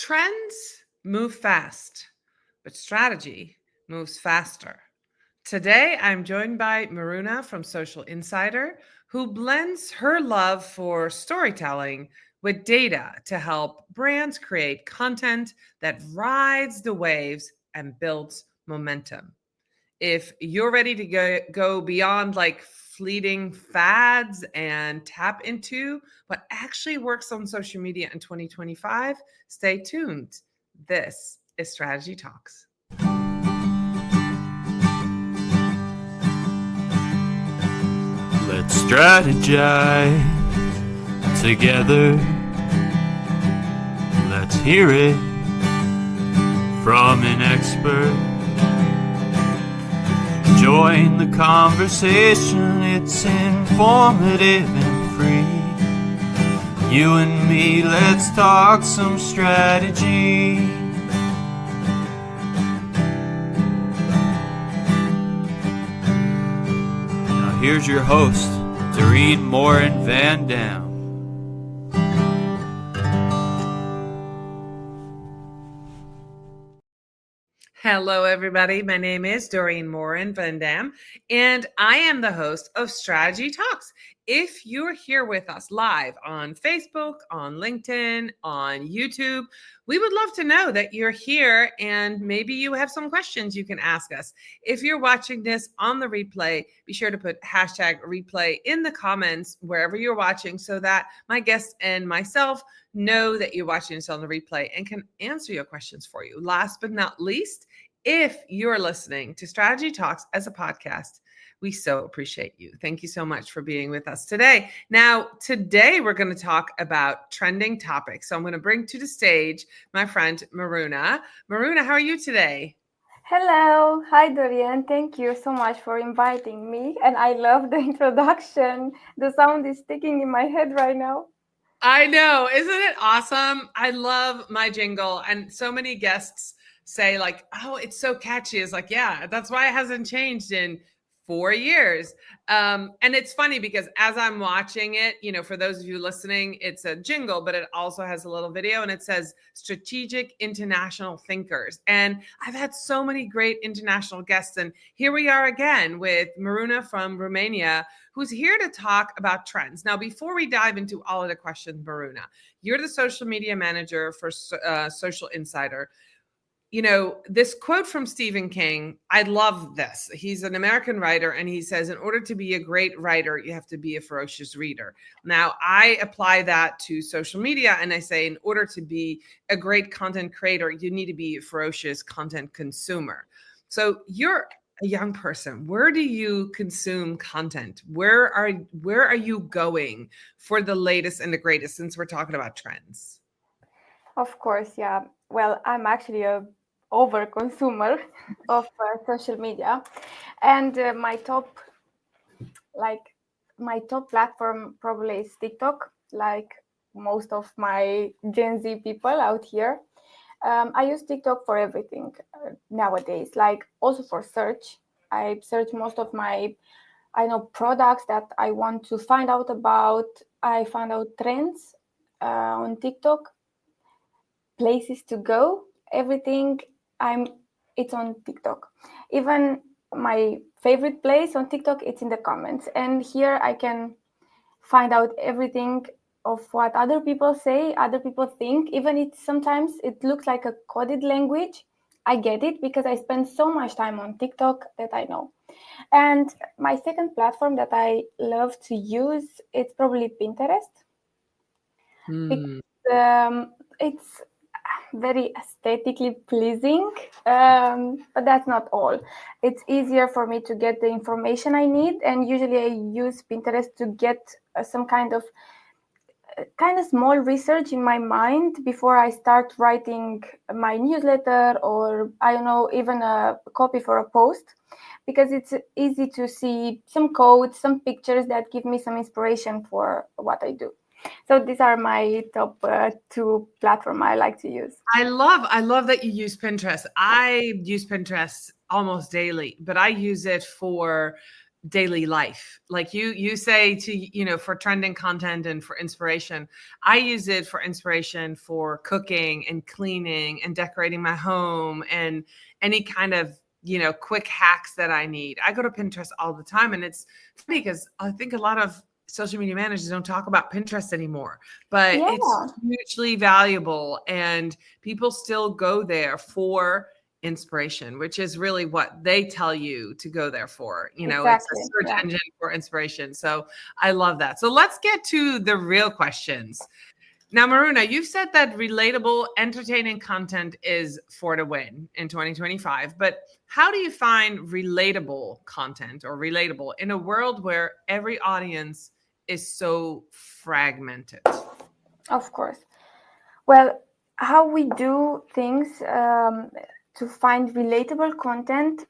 Trends move fast, but strategy moves faster. Today, I'm joined by Miruna from Social Insider, who blends her love for storytelling with data to help brands create content that rides the waves and builds momentum. If you're ready to go beyond like fleeting fads and tap into what actually works on social media in 2025, stay tuned. This is Strategy Talks. Let's strategize together. Let's hear it from an expert. Join the conversation, it's informative and free. You and me, let's talk some strategy. Now here's your host, Morin-van. Hello, everybody. My name is Doreen Morin-van, and I am the host of Strategy Talks. If you're here with us live on Facebook, on LinkedIn, on YouTube, we would love to know that you're here and maybe you have some questions you can ask us. If you're watching this on the replay, be sure to put hashtag replay in the comments wherever you're watching so that my guests and myself know that you're watching this on the replay and can answer your questions for you. Last but not least, if you're listening to Strategy Talks as a podcast, we so appreciate you. Thank you so much for being with us today. Now, today we're going to talk about trending topics. So I'm going to bring to the stage my friend Miruna. Miruna, how are you today? Hello. Hi, Dorian. Thank you so much for inviting me. And I love the introduction. The sound is sticking in my head right now. I know. Isn't it awesome? I love my jingle. And so many guests say like, oh, it's so catchy. It's like, yeah, that's why it hasn't changed in 4 years. And it's funny because as I'm watching it, for those of you listening, it's a jingle, but it also has a little video and it says strategic international thinkers. And I've had so many great international guests. And here we are again with Miruna from Romania, who's here to talk about trends. Now, before we dive into all of the questions, Miruna, you're the social media manager for Social Insider. This quote from Stephen King, I love this. He's an American writer, and he says, in order to be a great writer, you have to be a ferocious reader. Now, I apply that to social media, and I say, in order to be a great content creator, you need to be a ferocious content consumer. So you're a young person. Where do you consume content? Where are you going for the latest and the greatest, since we're talking about trends? Of course, yeah. Well, I'm actually a over consumer of social media, and my top platform probably is TikTok, like most of my Gen Z people out here. I use TikTok for everything nowadays, like also for search. I search most of my products that I want to find out about. I find out trends on TikTok, places to go, everything. It's on TikTok. Even my favorite place on TikTok, it's in the comments. And here I can find out everything of what other people say, other people think. Even sometimes it looks like a coded language. I get it because I spend so much time on TikTok that I know. And my second platform that I love to use, it's probably Pinterest. Because, it's very aesthetically pleasing, but that's not all. It's easier for me to get the information I need, and usually I use Pinterest to get some kind of small research in my mind before I start writing my newsletter, or I don't know, even a copy for a post, because it's easy to see some codes, some pictures that give me some inspiration for what I do. So these are my top two platforms I like to use. I love that you use Pinterest. I use Pinterest almost daily, but I use it for daily life. Like you say to, for trending content and for inspiration. I use it for inspiration for cooking and cleaning and decorating my home and any kind of, quick hacks that I need. I go to Pinterest all the time, and it's funny because I think a lot of social media managers don't talk about Pinterest anymore, but it's hugely valuable, and people still go there for inspiration, which is really what they tell you to go there for. It's a search engine for inspiration. So I love that. So let's get to the real questions. Now, Miruna, you've said that relatable, entertaining content is for to win in 2025, but how do you find relatable content or relatable in a world where every audience is so fragmented? Of course. Well, how we do things to find relatable content,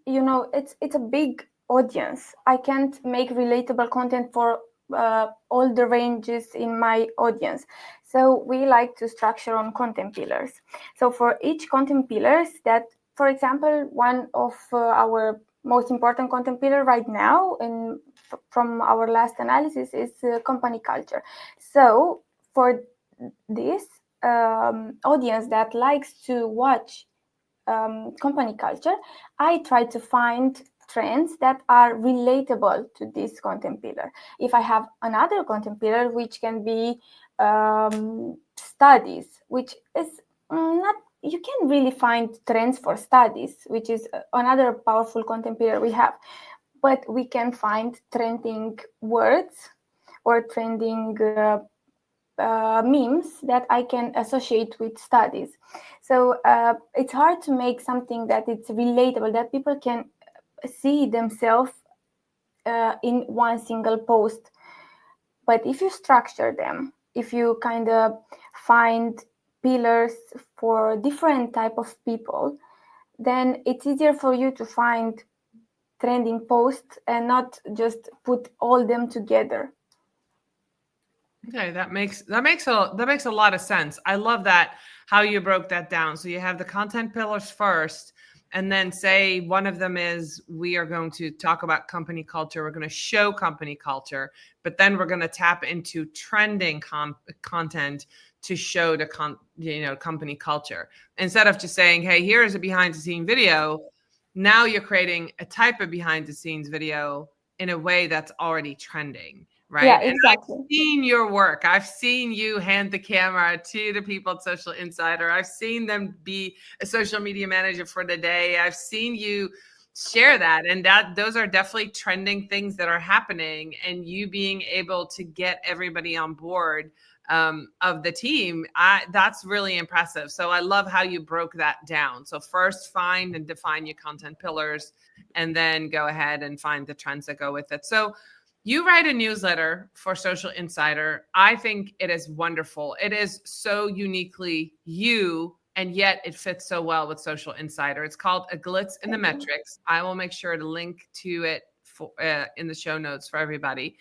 it's a big audience. I can't make relatable content for all the ranges in my audience. So we like to structure on content pillars. So for each content pillars that, for example, one of our most important content pillar right now and from our last analysis is company culture. So for this audience that likes to watch company culture, I try to find trends that are relatable to this content pillar. If I have another content pillar, which can be studies, which is not, you can really find trends for studies, which is another powerful content pillar we have, but we can find trending words or trending memes that I can associate with studies. So it's hard to make something that it's relatable, that people can see themselves in one single post. But if you structure them, if you kind of find pillars for different type of people, then it's easier for you to find trending posts and not just put all them together. Okay, that makes a lot of sense. I love that, how you broke that down. So you have the content pillars first, and then say one of them is, we are going to talk about company culture. We're going to show company culture, but then we're going to tap into trending content to show the company culture. Instead of just saying, hey, here is a behind the scene video. Now you're creating a type of behind the scenes video in a way that's already trending. Right. Yeah, exactly. And I've seen your work. I've seen you hand the camera to the people at Social Insider. I've seen them be a social media manager for the day. I've seen you share that. And those are definitely trending things that are happening. And you being able to get everybody on board of the team, that's really impressive. So I love how you broke that down. So first find and define your content pillars, and then go ahead and find the trends that go with it. So you write a newsletter for Social Insider. I think it is wonderful. It is so uniquely you, and yet it fits so well with Social Insider. It's called A Glitz in the Metrics. I will make sure to link to it in the show notes for everybody.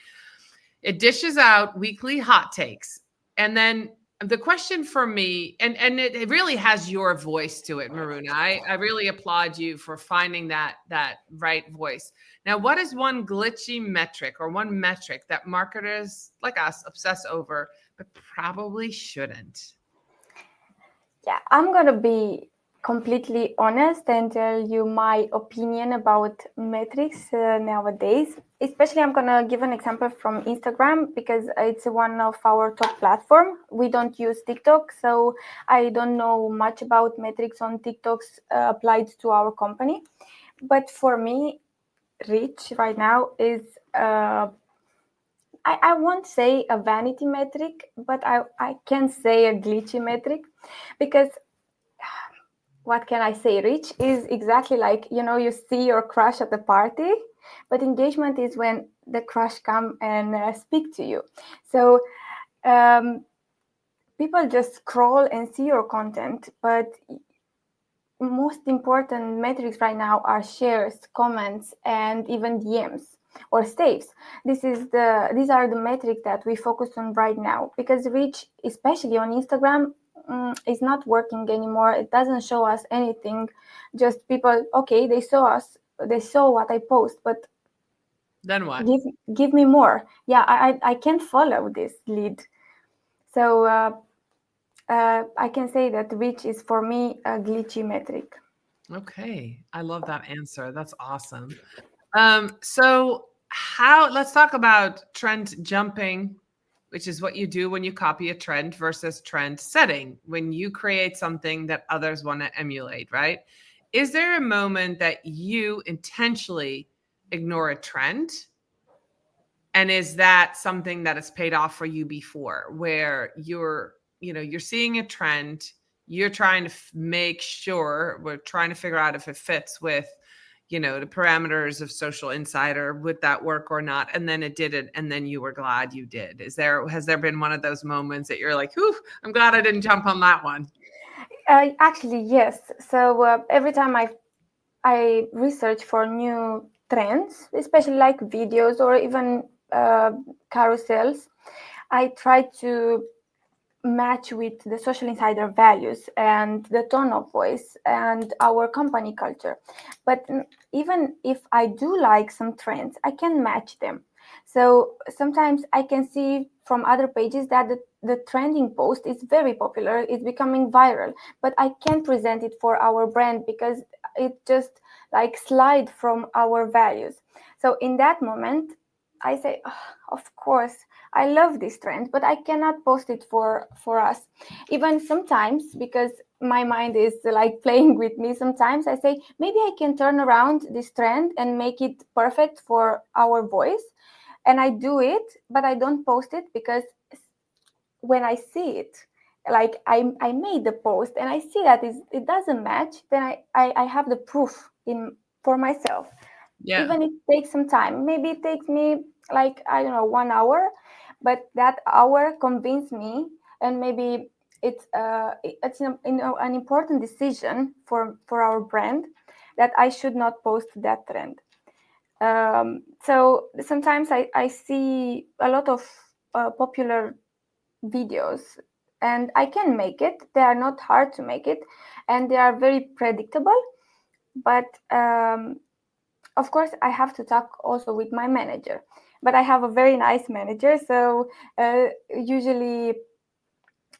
It dishes out weekly hot takes. And then the question for me, and it really has your voice to it, Miruna. I really applaud you for finding that right voice. Now, what is one glitchy metric or one metric that marketers like us obsess over, but probably shouldn't? Yeah, I'm going to be completely honest and tell you my opinion about metrics nowadays. Especially, I'm going to give an example from Instagram because it's one of our top platform. We don't use TikTok, so I don't know much about metrics on TikToks applied to our company. But for me, reach right now is I won't say a vanity metric, but I can say a glitchy metric, because what can I say? Reach is exactly like, you see your crush at the party, but engagement is when the crush come and speak to you. So people just scroll and see your content, but most important metrics right now are shares, comments, and even DMs or saves. These are the metrics that we focus on right now, because reach, especially on Instagram, is not working anymore. It doesn't show us anything. Just people, okay, they saw us, they saw what I post, but Then what? Give me more. Yeah, I can't follow this lead. So I can say that reach is for me a glitchy metric. Okay. I love that answer. That's awesome. So let's talk about trend jumping, which is what you do when you copy a trend, versus trend setting, when you create something that others want to emulate, right? Is there a moment that you intentionally ignore a trend? And is that something that has paid off for you before, where you're seeing a trend, you're trying to make sure, we're trying to figure out if it fits with, the parameters of Social Insider, would that work or not? And then it didn't, and then you were glad you did. Has there been one of those moments that you're like, "Whew, I'm glad I didn't jump on that one"? Actually, yes. So every time I research for new trends, especially like videos or even carousels, I try to match with the Social Insider values and the tone of voice and our company culture. But even if I do like some trends, I can match them. So sometimes I can see from other pages that the trending post is very popular, it's becoming viral, but I can't present it for our brand because it just like slide from our values. So in that moment, I say, "Oh, of course, I love this trend, but I cannot post it for us." Even sometimes, because my mind is like playing with me, sometimes I say, maybe I can turn around this trend and make it perfect for our voice. And I do it, but I don't post it because when I see it, like I made the post and I see that it doesn't match, then I have the proof in for myself. Yeah. Even if it takes some time, maybe it takes me like, I don't know, 1 hour, but that hour convinced me, and maybe it's an important decision for our brand that I should not post that trend. So sometimes I see a lot of popular videos and I can make it. They are not hard to make it and they are very predictable, but of course I have to talk also with my manager, but I have a very nice manager, so usually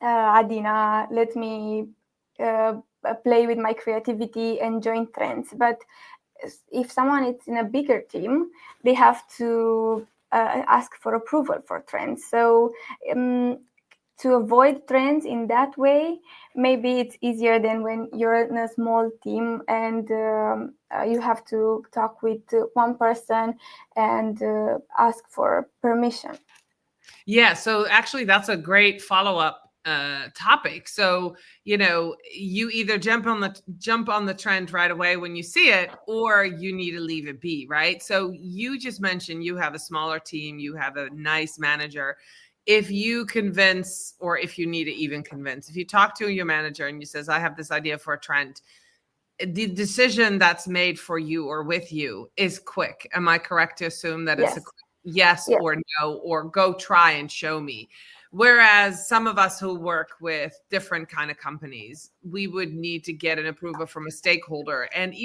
Adina let me play with my creativity and join trends. But if someone is in a bigger team, they have to ask for approval for trends. So to avoid trends in that way, maybe it's easier than when you're in a small team and you have to talk with one person and ask for permission. Yeah, so actually that's a great follow-up topic. So, you either jump on the trend right away when you see it, or you need to leave it be, right? So you just mentioned you have a smaller team, you have a nice manager. If you convince, or if you need to even convince, if you talk to your manager and you says, I have this idea for a trend, the decision that's made for you or with you is quick. Am I correct to assume that it's a Yes. quick yes Yes. or no, or go try and show me? Whereas some of us who work with different kind of companies, we would need to get an approval from a stakeholder. And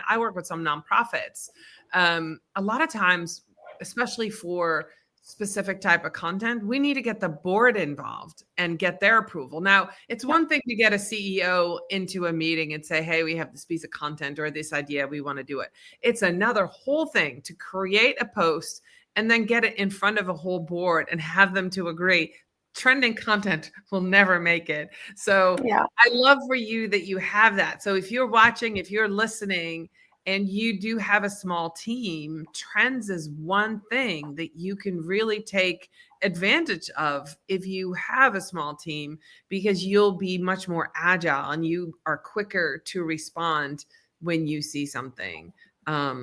I work with some nonprofits. A lot of times, especially for specific type of content, we need to get the board involved and get their approval. Now, it's one thing to get a CEO into a meeting and say, hey, we have this piece of content or this idea, we want to do it. It's another whole thing to create a post and then get it in front of a whole board and have them to agree. Trending content will never make it. So Yeah. I love for you that you have that. So if you're watching, if you're listening, and you do have a small team, trends is one thing that you can really take advantage of if you have a small team, because you'll be much more agile and you are quicker to respond when you see something.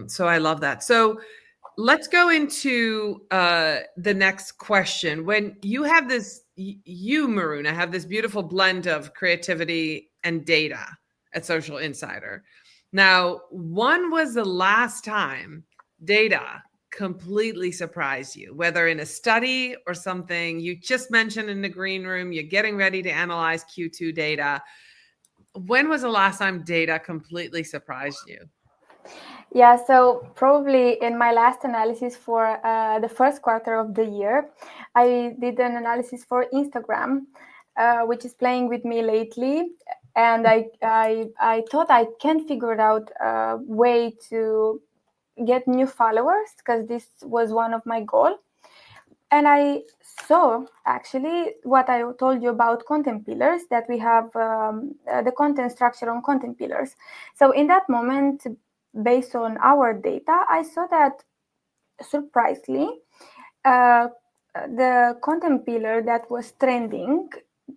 So I love that. So let's go into the next question. When you have this, you, Miruna, have this beautiful blend of creativity and data at Social Insider. Now, when was the last time data completely surprised you, whether in a study or something you just mentioned in the green room, you're getting ready to analyze Q2 data? When was the last time data completely surprised you? Yeah, so probably in my last analysis for the first quarter of the year, I did an analysis for Instagram, which is playing with me lately. And I thought I can figure out a way to get new followers because this was one of my goals. And I saw actually what I told you about content pillars, that we have the content structure on content pillars. So in that moment, based on our data, I saw that surprisingly, uh, the content pillar that was trending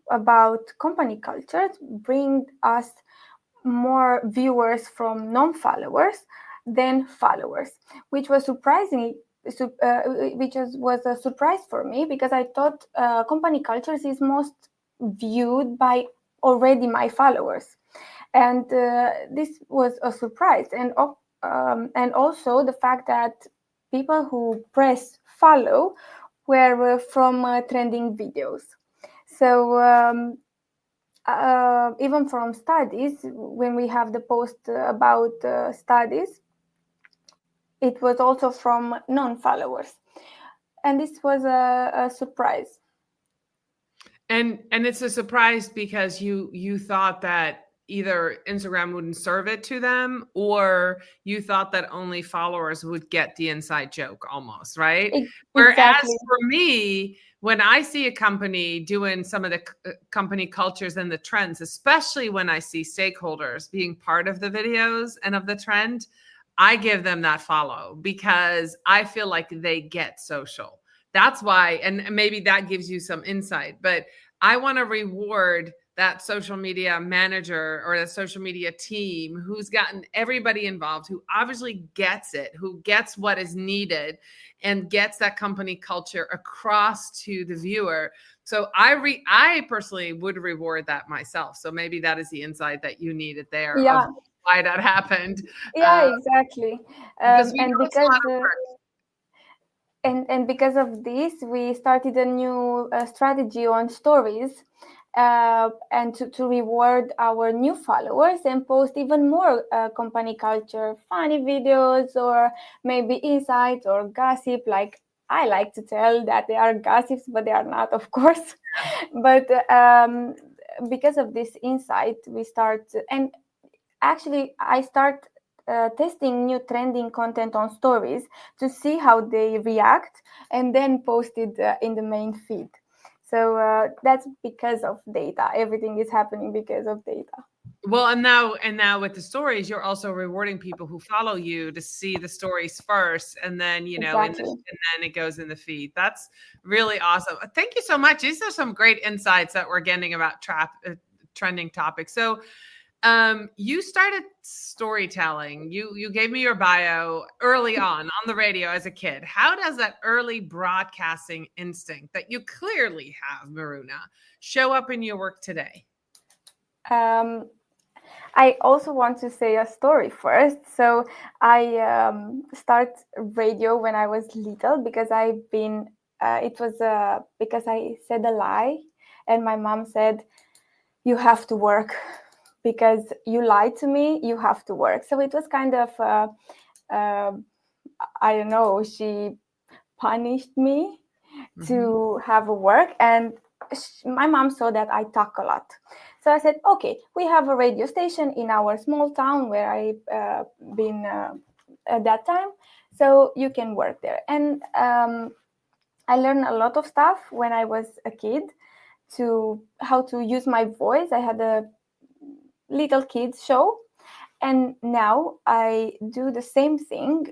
about company culture bring us more viewers from non-followers than followers, which was surprisingly was a surprise for me, because I thought company cultures is most viewed by already my followers, and this was a surprise. And also the fact that people who press follow were from trending videos. So even from studies, when we have the post about studies, it was also from non-followers, and this was a surprise. And it's a surprise because you thought that either Instagram wouldn't serve it to them, or you thought that only followers would get the inside joke almost, right? Whereas Exactly. for me, when I see a company doing some of the company cultures and the trends, especially when I see stakeholders being part of the videos and of the trend, I give them that follow because I feel like they get social. That's why, and maybe that gives you some insight, but I want to reward that social media manager or the social media team who's gotten everybody involved, who obviously gets it, who gets what is needed and gets that company culture across to the viewer. So I personally would reward that myself. So maybe that is the insight that you needed there of Yeah, why that happened. yeah, exactly. Because we And know it's a because lot of work. and because of this, we started a new strategy on stories, and to reward our new followers and post even more company culture funny videos, or maybe insights or gossip. Like, I like to tell that they are gossips, but they are not, of course. But because of this insight, we start, and actually I start testing new trending content on stories to see how they react, and then post it in the main feed. So that's because of data. Everything is happening because of data. Well, and now with the stories, you're also rewarding people who follow you to see the stories first, and then Exactly. and then it goes in the feed. That's really awesome. Thank you so much. These are some great insights that we're getting about trending topics. So, you started storytelling. You gave me your bio early on the radio as a kid. How does that early broadcasting instinct that you clearly have, Miruna, show up in your work today? um, I also want to say a story first. So I start radio when I was little, because I've been. It was because I said a lie, and my mom said, "You have to work because you lied to me. You have to work." So it was kind of, uh, I don't know. She punished me Mhm. to have a work, and my mom saw that I talk a lot. So I said, okay, we have a radio station in our small town where I been at that time, so you can work there. And I learned a lot of stuff when I was a kid, to how to use my voice. I had a little kids show, and now I do the same thing,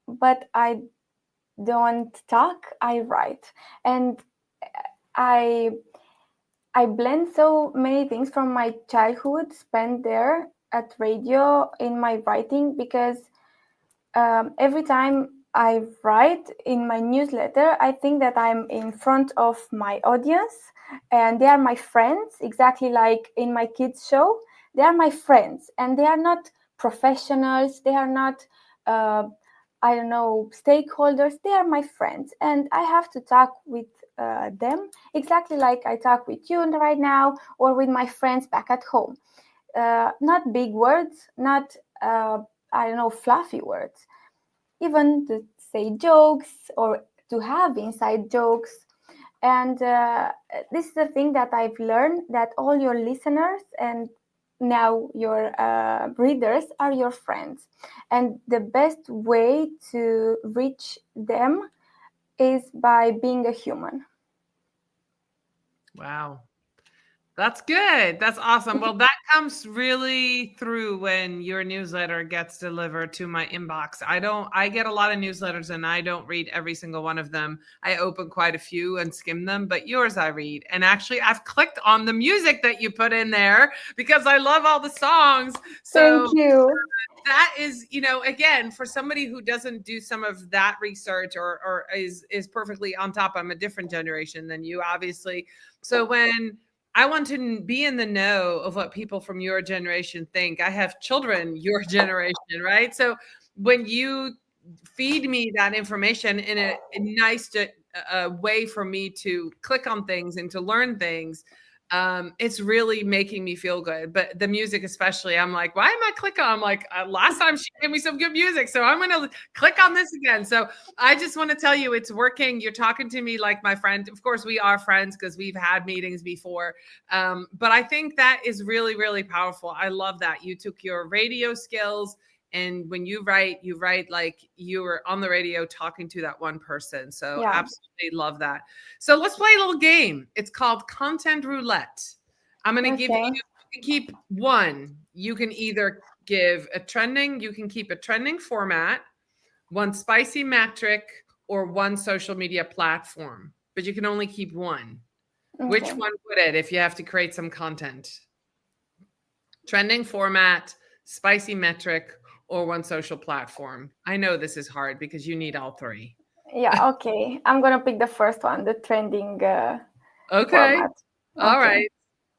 but I don't talk, I write. And I I blend so many things from my childhood spent there at radio in my writing, because every time I write in my newsletter, I think that I'm in front of my audience, and they are my friends, exactly like in my kids' show. They are my friends, and they are not professionals. They are not, I don't know, stakeholders. They are my friends, and I have to talk with them exactly like I talk with you right now, or with my friends back at home. Not big words, not I don't know, fluffy words, even to say jokes or to have inside jokes. And this is the thing that I've learned, that all your listeners and now your readers are your friends. And the best way to reach them is by being a human. Wow. That's good. That's awesome. Well, that comes really through when your newsletter gets delivered to my inbox. I get a lot of newsletters and I don't read every single one of them. I open quite a few and skim them, but yours I read. And actually, I've clicked on the music that you put in there because I love all the songs. So Thank you. that is, again, for somebody who doesn't do some of that research or is perfectly on top. I'm a different generation than you, obviously. So when I want to be in the know of what people from your generation think, I have children your generation, right? So when you feed me that information in a nice way for me to click on things and to learn things, it's really making me feel good. But the music especially, I'm like, why am I clicking? I'm like, last time she gave me some good music, so I'm going to click on this again. So I just want to tell you it's working. You're talking to me like my friend. Of course, we are friends because we've had meetings before. But I think that is really, really powerful. I love that. You took your radio skills, and when you write like you were on the radio talking to that one person. So Yeah. absolutely love that. So let's play a little game. It's called Content Roulette. I'm going to give you can keep one. You can either give a trending, you can keep a trending format, one spicy metric, or one social media platform, but you can only keep one. Okay. Which one would it if you have to create some content? Trending format, spicy metric, or one social platform? I know this is hard because you need all three. Yeah, okay. I'm going to pick the first one, the trending Okay. format. All right.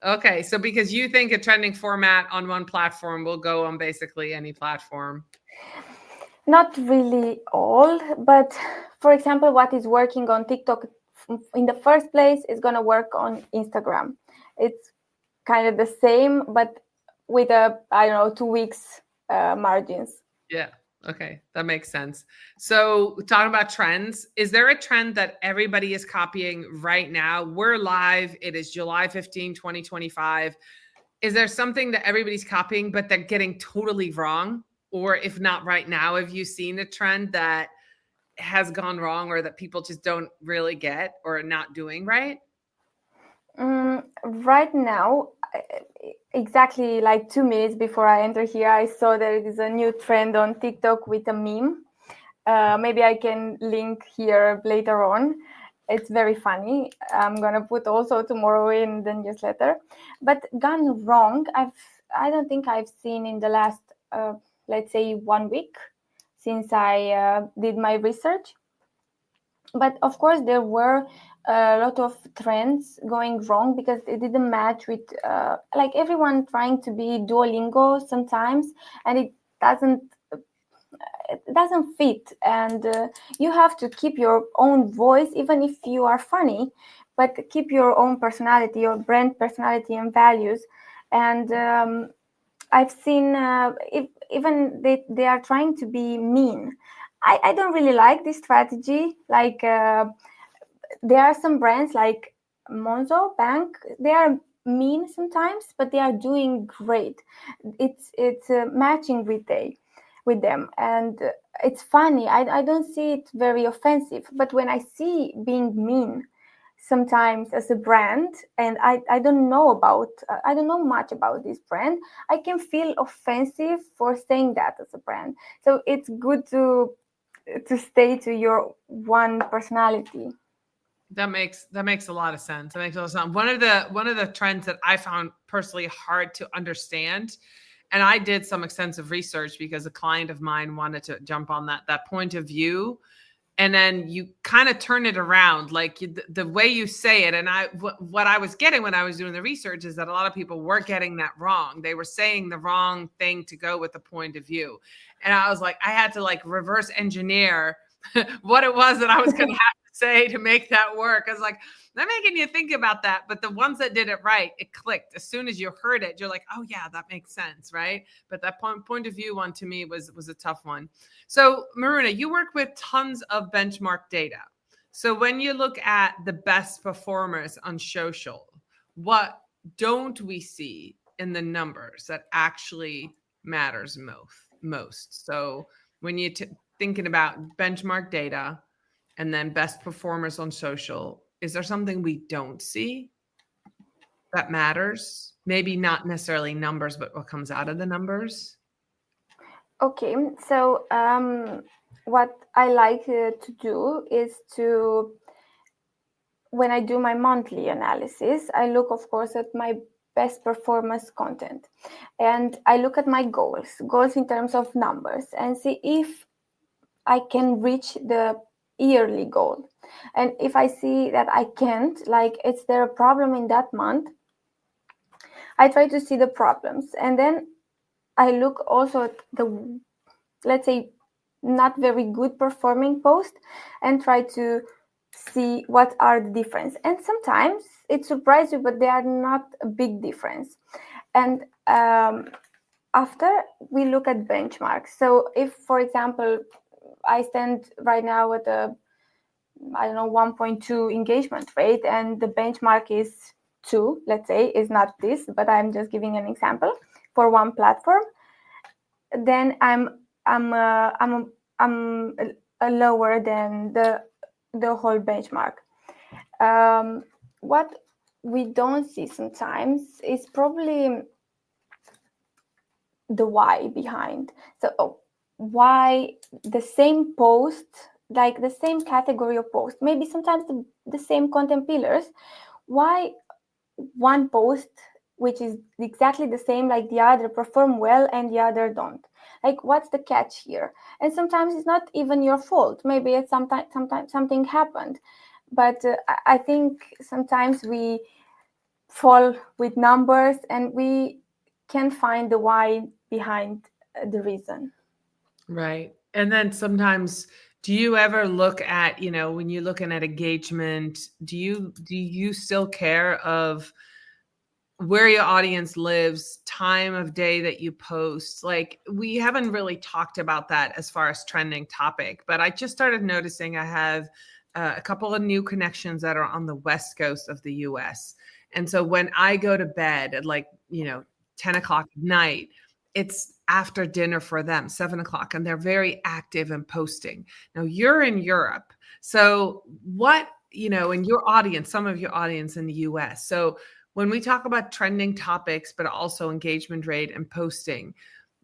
Okay. So because you think a trending format on one platform will go on basically any platform. Not really all, but for example, what is working on TikTok in the first place is going to work on Instagram. It's kind of the same, but with 2 weeks margins. Yeah. Okay. That makes sense. So talking about trends, is there a trend that everybody is copying right now? We're live. It is July 15, 2025. Is there something that everybody's copying, but they're getting totally wrong? Or if not right now, have you seen a trend that has gone wrong or that people just don't really get or are not doing right? Right now, exactly like 2 minutes before I enter here, I saw there is a new trend on TikTok with a meme. Maybe I can link here later on. It's very funny. I'm gonna put also tomorrow in the newsletter. But gone wrong, I don't think I've seen in the last let's say 1 week since I did my research. But of course there were a lot of trends going wrong because it didn't match with like everyone trying to be Duolingo sometimes, and it doesn't fit, and you have to keep your own voice even if you are funny, but keep your own personality, your brand personality and values. And I've seen even they are trying to be mean. I don't really like this strategy. Like there are some brands like Monzo Bank, they are mean sometimes, but they are doing great. It's matching with them, and it's funny. I don't see it very offensive, but when I see being mean sometimes as a brand, and I don't know much about this brand, I can feel offensive for saying that as a brand. So it's good to stay to your one personality. That makes a lot of sense. That makes a lot of sense. One of the trends that I found personally hard to understand, and I did some extensive research because a client of mine wanted to jump on that point of view, and then you kind of turn it around, like the way you say it. And what I was getting when I was doing the research is that a lot of people were getting that wrong. They were saying the wrong thing to go with the point of view, and I was like, I had to like reverse engineer what it was that I was going to have to say to make that work? I was like, they're making you think about that. But the ones that did it right, it clicked. As soon as you heard it, you're like, oh yeah, that makes sense, right? But that point of view one to me was a tough one. So Miruna, you work with tons of benchmark data. So when you look at the best performers on social, what don't we see in the numbers that actually matters most? So when you thinking about benchmark data and then best performers on social, is there something we don't see that matters? Maybe not necessarily numbers, but what comes out of the numbers? Okay, so what I like to do is when I do my monthly analysis, I look, of course, at my best performance content. And I look at my goals in terms of numbers, and see if I can reach the yearly goal. And if I see that I can't, like, is there a problem in that month? I try to see the problems. And then I look also at the, let's say, not very good performing post and try to see what are the difference. And sometimes it surprises you, but they are not a big difference. And after we look at benchmarks. So if, for example, I stand right now at a, I don't know, 1.2 engagement rate, and the benchmark is 2, let's say, is not this, but I'm just giving an example for one platform, then I'm lower than the whole benchmark. What we don't see sometimes is probably the why behind. So why the same post, like the same category of post, maybe sometimes the same content pillars, why one post which is exactly the same like the other perform well and the other don't? Like, what's the catch here? And sometimes it's not even your fault. Maybe it's sometimes something happened, but I think sometimes we fall with numbers and we can't find the why behind the reason. Right. And then sometimes, do you ever look at, when you're looking at engagement, do you still care of where your audience lives, time of day that you post? Like, we haven't really talked about that as far as trending topic, but I just started noticing I have a couple of new connections that are on the West Coast of the US. And so when I go to bed at 10 o'clock at night, it's after dinner for them, 7 o'clock, and they're very active and posting. Now you're in Europe. So what, in your audience, some of your audience in the US. So when we talk about trending topics, but also engagement rate and posting,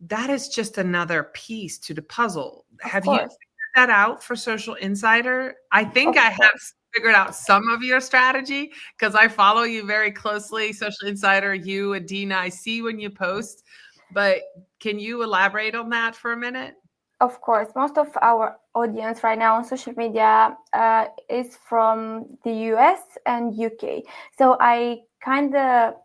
that is just another piece to the puzzle. Have you figured that out for Social Insider? I think I have figured out some of your strategy because I follow you very closely, Social Insider, you, Adina, I see when you post. But can you elaborate on that for a minute? Of course, most of our audience right now on social media is from the US and UK. So I kind of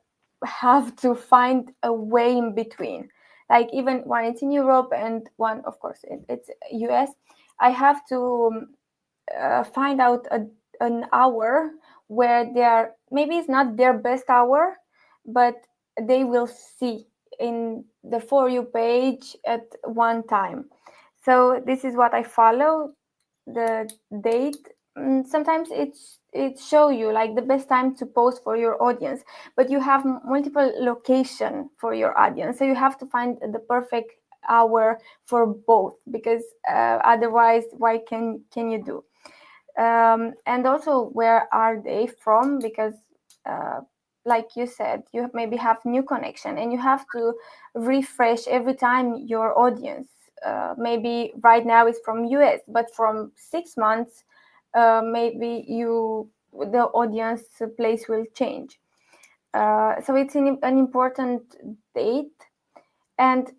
have to find a way in between. Like, even when it's in Europe and one, of course, it's US, I have to find out an hour where they're, maybe it's not their best hour, but they will see in the For You page at one time. So this is what I follow, the date. Sometimes it show you like the best time to post for your audience, but you have multiple location for your audience, so you have to find the perfect hour for both, because otherwise, why can you do? And also, where are they from? Because like you said, you maybe have new connection and you have to refresh every time your audience. Maybe right now it's from US, but from 6 months, maybe the audience place will change. So it's an important date. And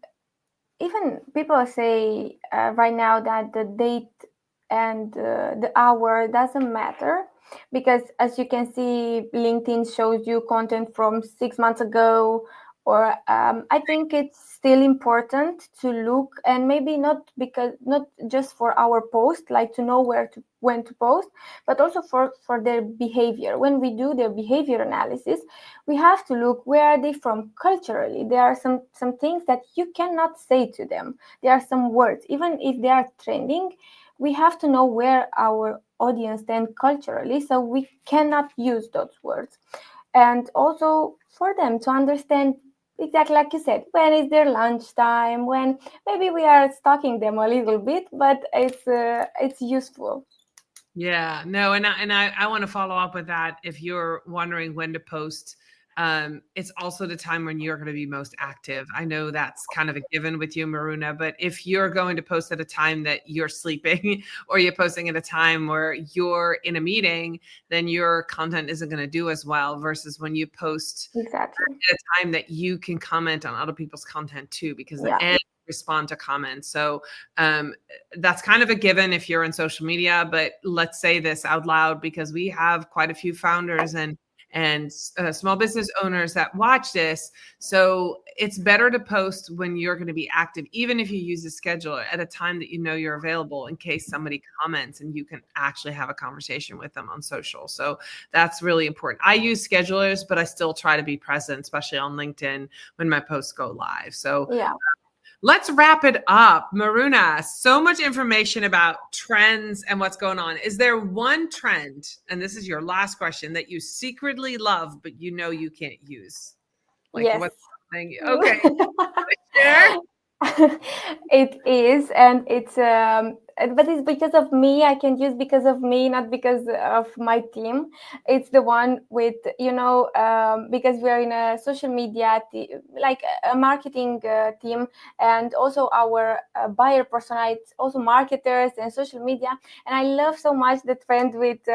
even people say right now that the date and the hour doesn't matter, because as you can see, LinkedIn shows you content from 6 months ago Or I think it's still important to look, and maybe not just for our post, like to know when to post, but also for their behavior. When we do their behavior analysis, we have to look where are they from culturally. There are some things that you cannot say to them. There are some words, even if they are trending, we have to know where our audience stand culturally, so we cannot use those words. And also for them to understand exactly like you said, when is their lunchtime, when maybe we are stalking them a little bit, but it's useful. Yeah, no, and I want to follow up with that. If you're wondering when to post, it's also the time when you're going to be most active. I know that's kind of a given with you, Miruna, but if you're going to post at a time that you're sleeping or you're posting at a time where you're in a meeting, then your content isn't going to do as well versus when you post Exactly. at a time that you can comment on other people's content too, because Yeah. and respond to comments. So that's kind of a given if you're in social media, but let's say this out loud because we have quite a few founders and small business owners that watch this. So it's better to post when you're going to be active, even if you use a scheduler at a time that you know you're available in case somebody comments and you can actually have a conversation with them on social. So that's really important. I use schedulers, but I still try to be present, especially on LinkedIn when my posts go live. So Yeah. let's wrap it up. Miruna, so much information about trends and what's going on. Is there one trend, and this is your last question, that you secretly love, but you know you can't use? Like Yes. what's something? Okay. Share? It is, and but it's because of me. I can use because of me, not because of my team. It's the one with, because we are in a social media like a marketing team, and also our buyer persona, it's also marketers and social media. And I love so much the trend with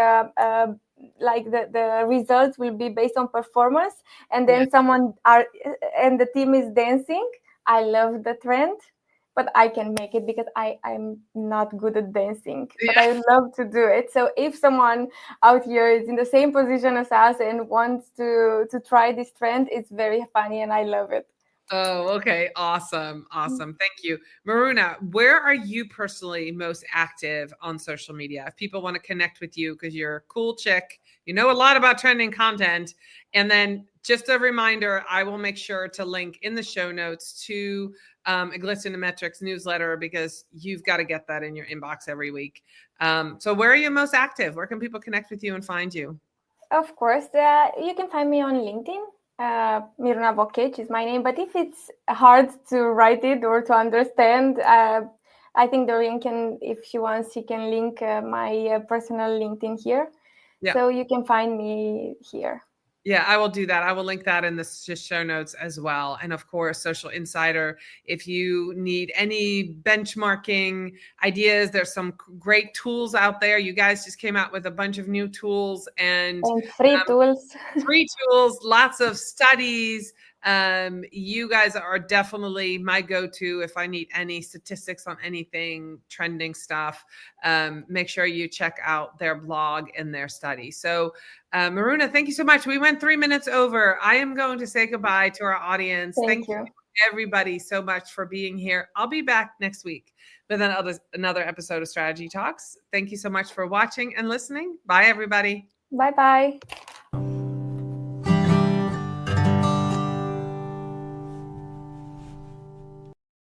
like the results will be based on performance, and then and the team is dancing. I love the trend, but I can make it because I'm not good at dancing, but Yeah. I would love to do it. So if someone out here is in the same position as us and wants to try this trend, it's very funny and I love it. Oh, okay. Awesome. Awesome. Thank you. Miruna, where are you personally most active on social media? If people want to connect with you because you're a cool chick, you know a lot about trending content. And then just a reminder, I will make sure to link in the show notes to Metrics newsletter because you've got to get that in your inbox every week. So where are you most active? Where can people connect with you and find you? Of course, you can find me on LinkedIn. Miruna Vokic is my name, but if it's hard to write it or to understand, I think Dorian can, if she wants, she can link my personal LinkedIn here. Yeah. So you can find me here. Yeah, I will do that. I will link that in the show notes as well. And of course, Social Insider, if you need any benchmarking ideas, there's some great tools out there. You guys just came out with a bunch of new tools and free tools. Free tools, lots of studies. You guys are definitely my go-to if I need any statistics on anything, trending stuff. Make sure you check out their blog and their study. So Miruna, thank you so much. We went 3 minutes over. I am going to say goodbye to our audience. Thank you. Everybody so much for being here. I'll be back next week with another episode of Strategy Talks. Thank you so much for watching and listening. Bye, everybody. Bye-bye.